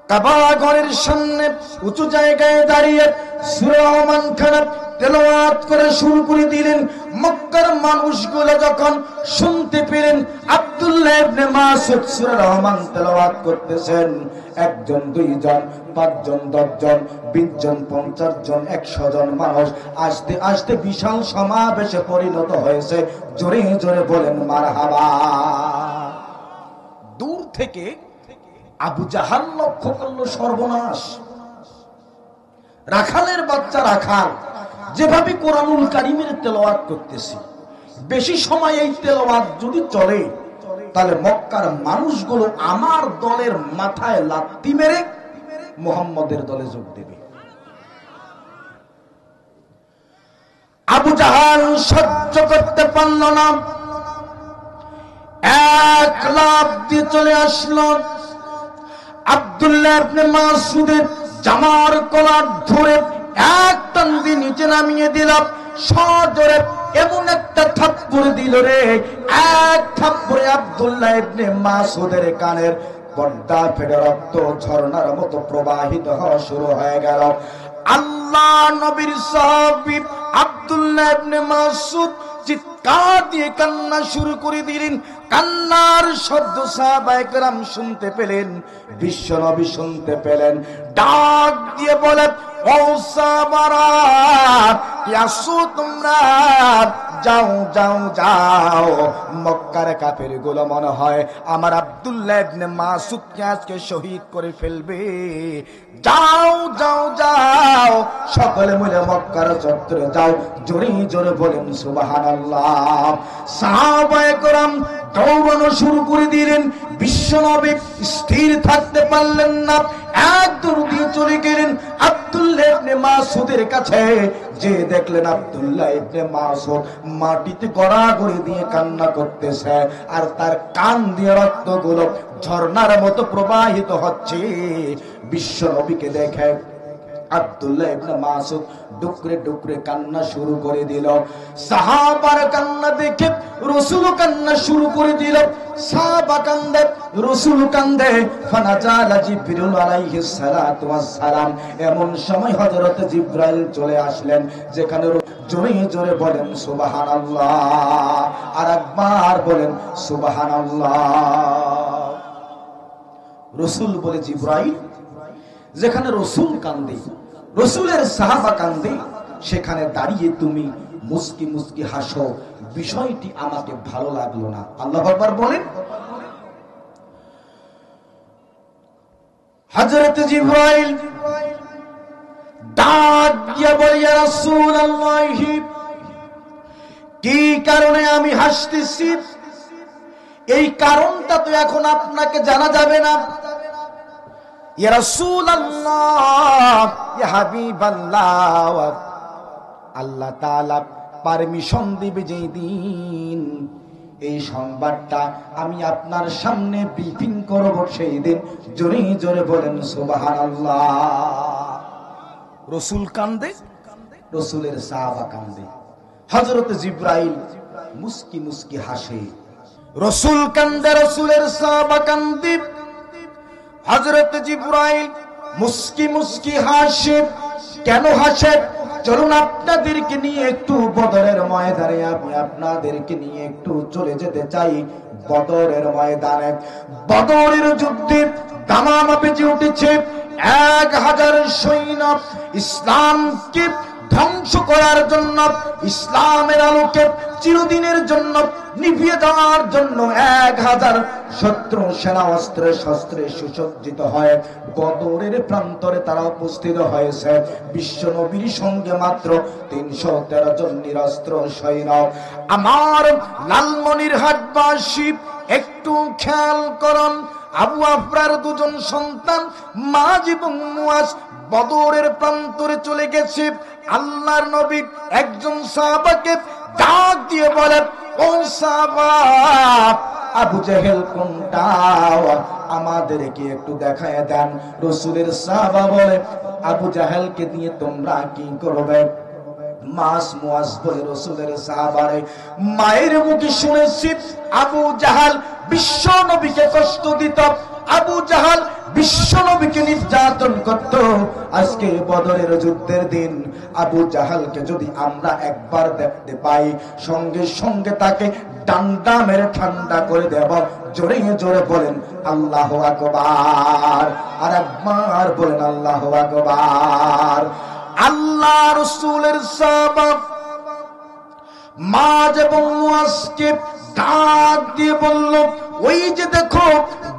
[SPEAKER 2] কাবা ঘরের সামনে উঁচু জায়গায় দাঁড়িয়ে সূরা রহমান খারাপ তেলাওয়াত করে শুরু করে দিলেন। মক্কার মানুষগুলো যখন শুনতে পেলেন আব্দুল্লাহ ইবনে মাসউদ সূরা রহমান তেলাওয়াত করতেছেন, একজন, দুইজন, পাঁচজন, 10 জন, 20 জন, 50 জন, 100 জন মানুষ আস্তে আস্তে বিশাল সমাবেশে পরিণত হয়েছে। জোরে জোরে বলেন মারহাবা। দূর থেকে আবু জাহাল লক্ষ্য করলো সর্বনাশ। রাখালের বাচ্চা রাখাল যেভাবে কোরআনুল কারীমের তেলাওয়াত করতেছে, বেশি সময় এই তেলাওয়াত যদি চলে তাহলে মক্কার মানুষগুলো আমার দলের মাথায় লাথি মেরে মুহাম্মদের দলে যোগ দেবে। আবু জাহাল সহ্য করতে পারল না, এক লাফ দিয়ে চলে আসলো। আব্দুল্লাহ ইবনে মাসউদের জামার কলার ধরে এক টান দিয়ে নিচে নামিয়ে দিলাম। সজোরে এমন একটা থাপ্পড় দিল রে, এক থাপ্পড়ে আব্দুল্লাহ ইবনে মাসউদের কানের পর্দা ফেটে রক্ত ঝর্ণার মতো প্রবাহিত হওয়া শুরু হয়ে গেল। আল্লাহ নবীর সাহাবী আব্দুল্লাহ ইবনে মাসউদ চিৎকার দিয়ে কান্না শুরু করে দিলেন। কান্নার শব্দ সাহাবায়ে কেরাম শুনতে পেলেন, বিশ্ব নবী শুনতে পেলেন। ডাক দিয়ে বলে, ও সাহাবারা, ইয়াসু তোমরা যাও যাও যাও, মক্কার কাফেরগুলো মনে হয় আমার আব্দুল্লাহ ইবনে মাসউদকে আজকে শহীদ করে ফেলবে। যাও যাও যাও, সকলে মিলে মক্কার চত্বরে যাও। জোরে জোরে বলেন সুবহানাল্লাহ। সাহাবায়ে কেরাম দৌড়ানো শুরু করে দিলেন। বিশ্বনবী স্থির থাকতে পারলেন না, এক দৌড় দিয়ে চলে গেলেন আব্দুল্লাহ ইবনে মাসউদের কাছে। যে দেখলেন আব্দুল্লাহ ইবনে মাসউদ মাটিতে গড়াগড়ি দিয়ে কান্না করতেছে, আর তার কান দিয়ে রক্তগুলো ঝর্ণার মতো প্রবাহিত হচ্ছে। বিশ্বনবীকে দেখে আব্দুল্লাহ ইবনে মাসউদ ডুকরে ডুকরে কান্না শুরু করে দিল। সাহাবার কান্না দেখে রাসূল কান্না শুরু করে দিল। সাহাবা কান্দে, রাসূল কান্দে। ফানাজালা জিবরিল আলাইহিস সালাতু ওয়াস সালাম। এমন সময় হযরত জিবরাইল চলে আসলেন, যেখানে জোরে জোরে বলেন সুবহানাল্লাহ। আর একবার বলেন সুবহানাল্লাহ। রাসূল বলে, জিবরাইল, যেখানে রাসূল কান্দে, রাসূলের সাহাবা কান্দে, সেখানে দাঁড়িয়ে তুমি মুস্কি মুস্কি হাসো, বিষয়টি আমাকে ভালো লাগলো না। আল্লাহু আকবার বলেন। হযরত জিবরাইল ডাক দিয়ে বলে, ইয়া রাসূলুল্লাহ, কি কারণে আমি হাসতেছি এই কারণটা তো এখন আপনাকে জানা যাবে না। ইয়া রাসূলুল্লাহ, ইয়া হাবিবাল্লাহ, আল্লাহ তাআলা পারমিশন দিবে যেই দিন এই সংবাদটা আমি আপনার সামনে ব্রিফিং করব, সেই দিন। জোরে জোরে বলেন সুবহানাল্লাহ। রাসূল কান্দে, রাসূলের সাহাবা কান্দে। হযরত জিবরাইল মুস্কি মুস্কি হাসে। রাসূল কান্দে, রাসূলের সাহাবা কান্দে। হযরত জিবরাইল মুস্কি মুস্কি হাসে। কেন হাসে? চলুন আপনাদেরকে নিয়ে একটু বদরের ময়দানে, আমি আপনাদেরকে নিয়ে একটু চলে যেতে চাই বদরের ময়দানে। বদরের যুদ্ধে দামামা বেজে উঠেছে। 1000 সৈন্য ইসলামকে ধ্বংস করার জন্য, ইসলামের আলোকে চিরদিনের জন্য নিভিয়ে দেওয়ার জন্য 1000 শত্রু সেনা অস্ত্রে শস্ত্রে সুসজ্জিত হয় বদরের প্রান্তরে তারা উপস্থিত হয়েছে। বিশ্ব নবীর সঙ্গে মাত্র 313 জন নিরস্ত্র সৈন্য। আমার লালমনিরহাটবাসী একটু খেয়াল করুন, আবু আফরার 2 জন সন্তান মাজ এবং মুয়াজ বদরের প্রান্তরে চলে গেছে। আল্লাহর নবী একজন সাহাবাকে ডাক দিয়ে বলেন, ও সাহাবা, আবু জেহেল কোনটা, আমাদেরকে একটু দেখায় দেন। রাসূলের সাহাবা বলে, আবু জাহেলকে দিয়ে তোমরা কি করবে? মাস মুয়াজ বলে, রাসূলের সাহাবারে মায়ের মুখে শুনেছি আবু জাহাল বিশ্ব নবীকে কষ্ট দিত, আবু জাহাল বিশ্ব নবীকে নির্যাতন করত। আজকে বদরের যুদ্ধের দিন আবু জাহালকে যদি আমরা একবার দেখতে পাই, সঙ্গে সঙ্গে তাকে ডান্ডা মেরে ঠান্ডা করে দেব। জোরে জোরে বলেন আল্লাহু আকবার, আর একবার বলেন আল্লাহু আকবার। আল্লাহ রাসূলের সাহাবা মাজ এবং মুয়াজকে ডাক দিয়ে বলল, ওই যে দেখো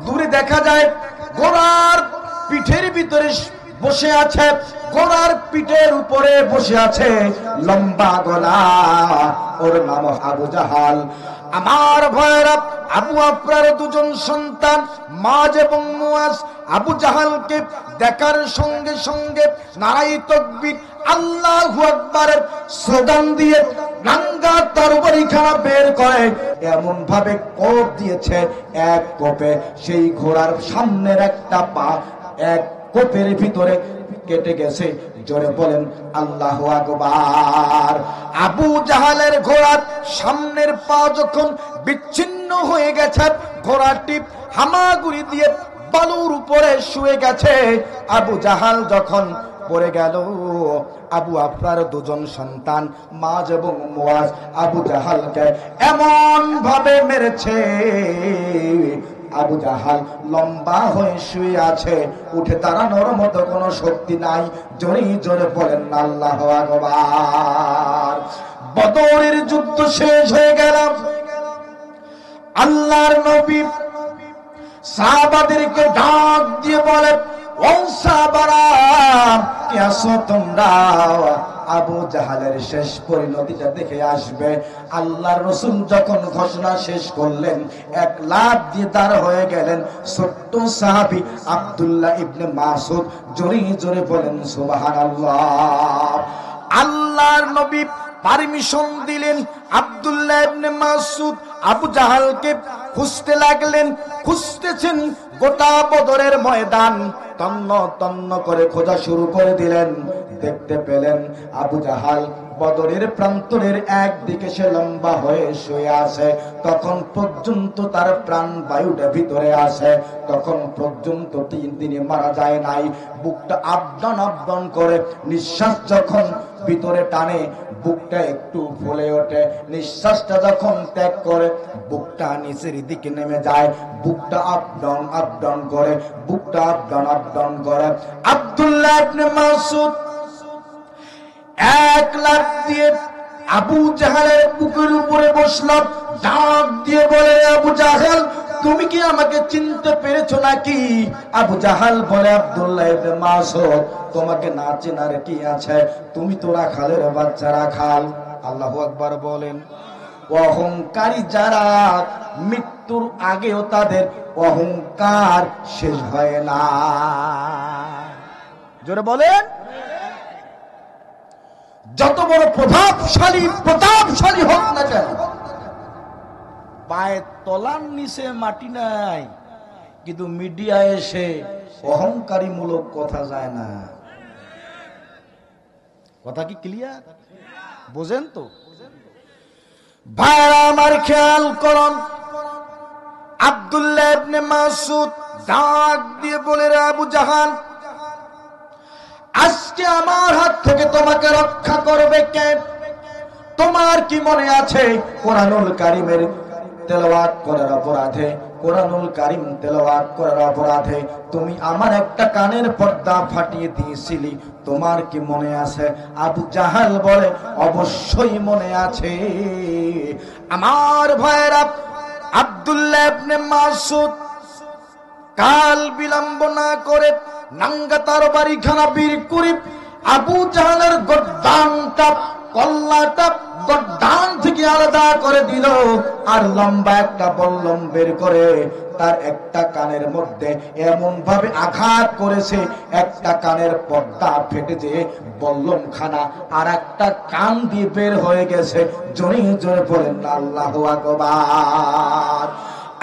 [SPEAKER 2] দূরে দেখা যায় ঘোড়ার পিঠের ভিতরে বসে আছে, ঘোড়ার পিঠের উপরে বসে আছে লম্বা গলা, ওর নাম আবু জাহাল। আমার ভাইরা, আবু আফরার দুজন সন্তান মাজ এবং মুয়াজ আবু জাহালকে দেখার সঙ্গে সঙ্গে নারায়ে তাকবীর আল্লাহু আকবারের স্লোগান দিয়ে রাঙ্গা তরবারিখানা বের করে এমন ভাবে কোপ দিয়েছে, এক কোপে সেই ঘোড়ার সামনের একটা পা এক কোপের ভিতরে কেটে গেছে। জোরে বলেন আল্লাহু আকবার। আবু জাহালের ঘোড়ার সামনের পা যখন বিচ্ছিন্ন হয়ে গেছে, ঘোড়াটি হামাগুড়ি দিয়ে বালুর উপরে শুয়ে গেছে। আবু জাহাল যখন পড়ে গেল, আবু আফরার দুজন সন্তান মাজ এবং মুয়াজ আবু জাহালকে এমন ভাবে মেরেছে, আবু জাহাল লম্বা হয়ে শুয়ে আছে, উঠে দাঁড়ানোর মতো কোনো শক্তি নাই। জোরে জোরে বলেন আল্লাহু আকবার। বদরের যুদ্ধ শেষ হয়ে গেল। আল্লাহর নবী সাহাবাদেরকে ডাক দিয়ে বলে, ও সাহাবারা, কে আছো তোমরা? আবু জাহালের শেষ পরিণতিটা দেখে আসবে। আল্লাহর রাসূল যখন ঘোষণা শেষ করলেন, এক লাফ দিয়ে দাঁড় হয়ে গেলেন ছোট্ট সাহাবী আব্দুল্লাহ ইবনে মাসউদ। জোরে জোরে বলেন সুবহানাল্লাহ। আল্লাহর নবী পারমিশন দিলেন, আব্দুল্লাহ ইবনে মাসউদ আবু জাহালকে খুঁজতে লাগলেন। খুঁজতেছেন গোটা বদরের ময়দান তন্ন তন্ন করে খোঁজা শুরু করে দিলেন। দেখতে পেলেন আবু জাহাল বদরের প্রান্তরের একদিকে সে লম্বা হয়ে শুয়ে আছে। তখন পর্যন্ত তার প্রাণ বায়ুটা ভিতরে আসে, তখন পর্যন্ত তিনি মারা যায় নাই। বুকটা আপডাউন আপডাউন করে, নিঃশ্বাস যখন ভিতরে টানে বুকটা একটু ফুলে ওঠে, নিঃশ্বাসটা যখন ত্যাগ করে বুকটা নিচের দিকে নেমে যায়, বুকটা আপডাউন আপডাউন করে, বুকটা আপডাউন আপডাউন করে। আব্দুল্লাহ ইবনে মাসউদ এক লাফ দিয়ে আবু জাহালের বুকের উপরে বসল, ডাক দিয়ে বলে, আবু জাহাল, তুমি কি আমাকে চিনতে পেরেছো নাকি? আবু জাহাল বলে, আব্দুল্লাহ ইবনে মাসউদ, তোমাকে না চেনার কি আছে? তুমি তো রাখালের বাচ্চা রাখাল। আল্লাহু আকবার বলেন। অহংকারী যারা, মৃত্যুর আগেও তাদের অহংকার শেষ হয় না। জোরে বলেন। যত বড় প্রতাপশালী হোক না কেন, পায়ের তলার নিচে মাটি নাই, কিন্তু মিডিয়া এসে অহংকারী মূলক কথা যায় না। কথা কি ক্লিয়ার? বোঝেন তো ভাইরা আমার? খেয়াল করুন, আব্দুল্লাহ ইবনে মাসউদ ডাক দিয়ে বলে, আবু জাহাল, আজকে আমার হাত থেকে তোমাকে রক্ষা করবে কে? তোমার কি মনে আছে কোরআনুল কারীমের তেলাওয়াত করার অপরাধে, কোরআনুল কারীম তেলাওয়াত করার অপরাধে তুমি আমার একটা কানের পর্দা ফাটিয়ে দিয়েছিলি, তোমার কি মনে আছে? আবু জাহাল বলে, অবশ্যই মনে আছে। আমার ভাইরা, আব্দুল্লাহ ইবনে মাসউদ কাল বিলম্ব না করে নাঙ্গা তরবারিখানা বের করে আবু জাহালের গর্দানটা, কল্লাটা গর্দান থেকে আলাদা করে দিল, আর লম্বা একটা বল্লম বের করে তার একটা কানের মধ্যে এমন ভাবে আঘাত করেছে, একটা কানের পর্দা ফেটে যেয়ে বল্লম খানা আর একটা কান দিয়ে বের হয়ে গেছে। জোরে জোরে বলেন আল্লাহু আকবার।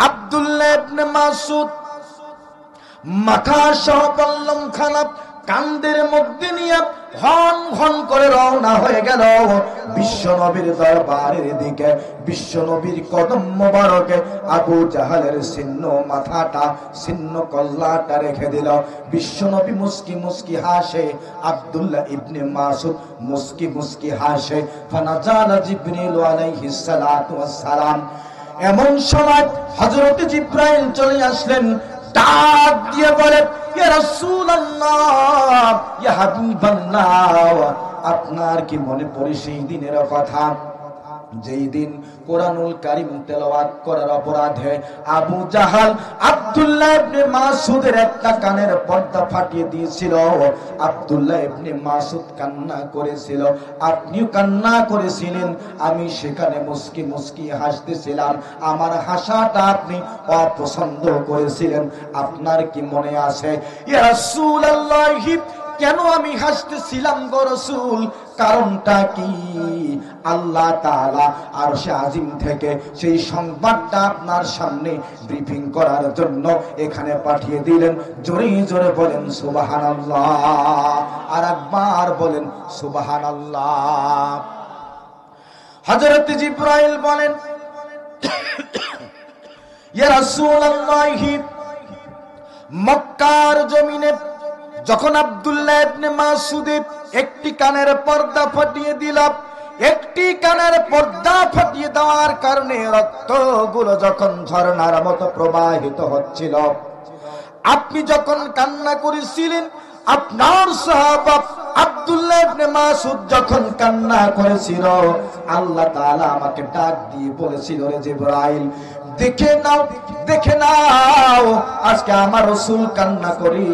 [SPEAKER 2] আব্দুল্লাহ ইবনে মাসউদ মাথা সহ বল্লম খানা কান্দের মধ্যে নিয়ে ঘন ঘন করে রওনা হয়ে গেল বিশ্ব নবীর দরবারের দিকে। বিশ্ব নবীর কদম মোবারকে আবু জাহালের ছিন্ন মাথাটা, ছিন্ন কল্লাটা রেখে দিল। বিশ্ব নবী মুস্কি মুস্কি হাসে, আব্দুল্লাহ ইবনে মাসুদ মুস্কি মুস্কি হাসে। ফানাজালা জিবরিল আলাইহিস সালাতু ওয়াস সালাম। এমন সময় হযরত জিবরাইল চলে আসলেন, ডাক দিয়ে বলে, ইয়া রাসূলুল্লাহ, ইয়া হাবিবাল্লাহ, আপনার কি মনে পড়ে সেই দিনের কথা যেই দিন কোরআনুল কারীম তেলাওয়াত করার অপরাধে আবু জাহাল আব্দুল্লাহ ইবনে মাসুদের একটা কানের পর্দা ফাটিয়ে দিয়েছিল? আব্দুল্লাহ ইবনে মাসুদ কান্না করেছিল, আপনিও কান্না করেছিলেন, আমি সেখানে মুস্কি মুস্কি হাসতেছিলাম, আমার হাসাটা আপনি অপছন্দ করেছিলেন। আপনার কি মনে আছে? ইয়া রাসূলুল্লাহ, কেন আমি হাসতেছিলাম গো রাসূল? কারণটা কি? আল্লাহ তাআলা আরশে আজিম থেকে সেই সংবাদটা আপনার সামনে ব্রিফিং করার জন্য এখানে পাঠিয়ে দিলেন। জোরে জোরে বলেন সুবহানাল্লাহ, আর একবার বলেন সুবহানাল্লাহ। হযরত জিবরাইল বলেন, ইয়া রাসূলুল্লাহ, মক্কার জমিনে যখন আব্দুল্লাহ ইবনে মাসুদের একটি কানের পর্দা ফাটিয়ে দিলাম, একটি কানের পর্দা ফাটিয়ে দেওয়ার কারণে রক্তগুলো যখন ঝর্ণার মতো প্রবাহিত হচ্ছিল, আপনি যখন কান্না করেছিলেন, আপনার সাহাবা আব্দুল্লাহ ইবনে মাসুদ যখন কান্না করেছিল, আল্লাহ তাআলা আমাকে ডাক দিয়ে বলেছিল, রে জিবরাইল, দেখে নাও, দেখে নাও, আজকে আমার রাসূল কান্না করি,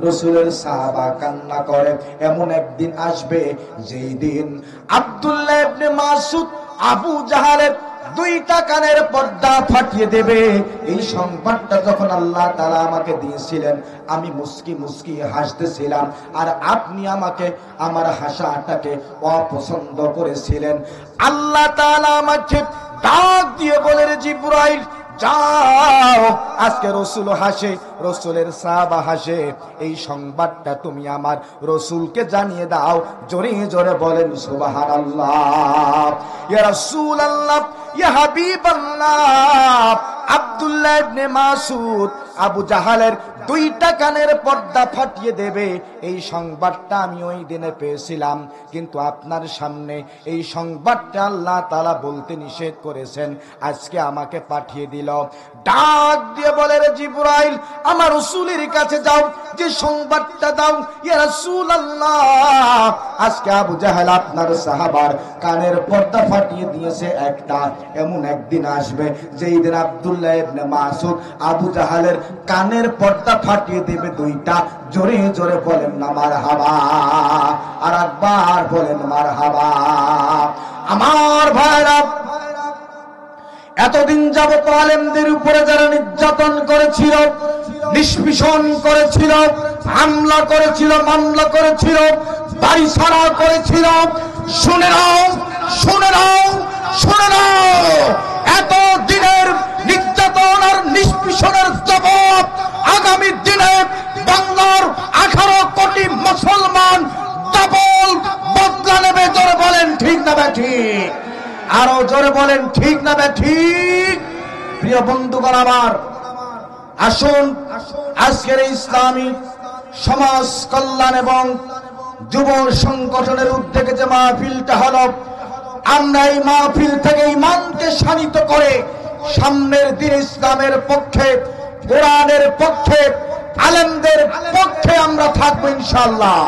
[SPEAKER 2] রাসূলের সাহাবা কান্না করে। এমন একদিন আসবে যেই দিন আব্দুল্লাহ ইবনে মাসুদ আবু জাহালের দুইটা কানের পর্দা ফাটিয়ে দেবে। এই সংবাদটা যখন আল্লাহ তাআলা আমাকে দিয়েছিলেন, আমি মুস্কি মুস্কি হাসতেছিলাম, আর আপনি আমাকে, আমার হাসাটাকে অপছন্দ করেছিলেন। আল্লাহ তাআলা আমাকে ডাক দিয়ে বলে, রে জিবরাইল, যাও, আজকে রাসূল হাসে, রাসূলের সাহাবা হাসে, এই সংবাদটা তুমি আমার রাসূলকে জানিয়ে দাও। জোরে জোরে বলেন সুবহানাল্লাহ। ইয়া রাসূলুল্লাহ, ইয়া হাবিবাল্লাহ, আব্দুল্লাহ ইবনে মাসুদ আবু জাহালের দুইটা কানের পর্দা ফাটিয়ে দেবে, এই সংবাদটা আমি ওই দিনে পেয়েছিলাম, কিন্তু আপনার সামনে এই সংবাদটা আল্লাহ তাআলা বলতে নিষেধ করেছেন, আজকে আমাকে পাঠিয়ে দিল। ডাক দিয়ে বলে, রে জিবরাইল, আমার রাসূলের কাছে যাও, যে সংবাদটা দাও। ইয়া রাসূলুল্লাহ, আজকে আবু জাহেল আপনার সাহাবার কানের পর্দা ফাটিয়ে দিয়েছে একটা, এমন একদিন আসবে যেই দিন আব্দুল্লাহ ইবনে মাসুদ আবু জাহেলের কানের পর্দা ফাটিয়ে দেবে দুইটা। জোরে জোরে বলেন না মারহাবা, আর একবার বলেন মারহাবা। আমার ভাইরা, এতদিন যাবত আলেমদের উপরে যারা নির্যাতন করেছিল, নিষ্পেষণ করেছিল, হামলা করেছিল, মামলা করেছিল, বাড়ি ছাড়া করেছিল, শুনে নাও, শুনে নাও, শুনে নাও, এত দিনের নির্যাতন আর নিষ্পেষণের জবাব আগামী দিনে বাংলার 18 কোটি মুসলমান ডাবল বদলা নেবে। জোরে বলেন ঠিক না ঠিক? আরো জোরে বলেন ঠিক না ঠিক? প্রিয় বন্ধুগণ আমার, আসুন আজকের ইসলামী সমাজ কল্যাণ এবং যুব সংগঠনের উদ্যোগে যে মাহফিলটা হলো, আমরা এই মাহফিল থেকে ঈমানকে শানিত করে সামনের দিন ইসলামের পক্ষে, কোরআনের পক্ষে, আলেমদের পক্ষে আমরা থাকবো ইনশাআল্লাহ।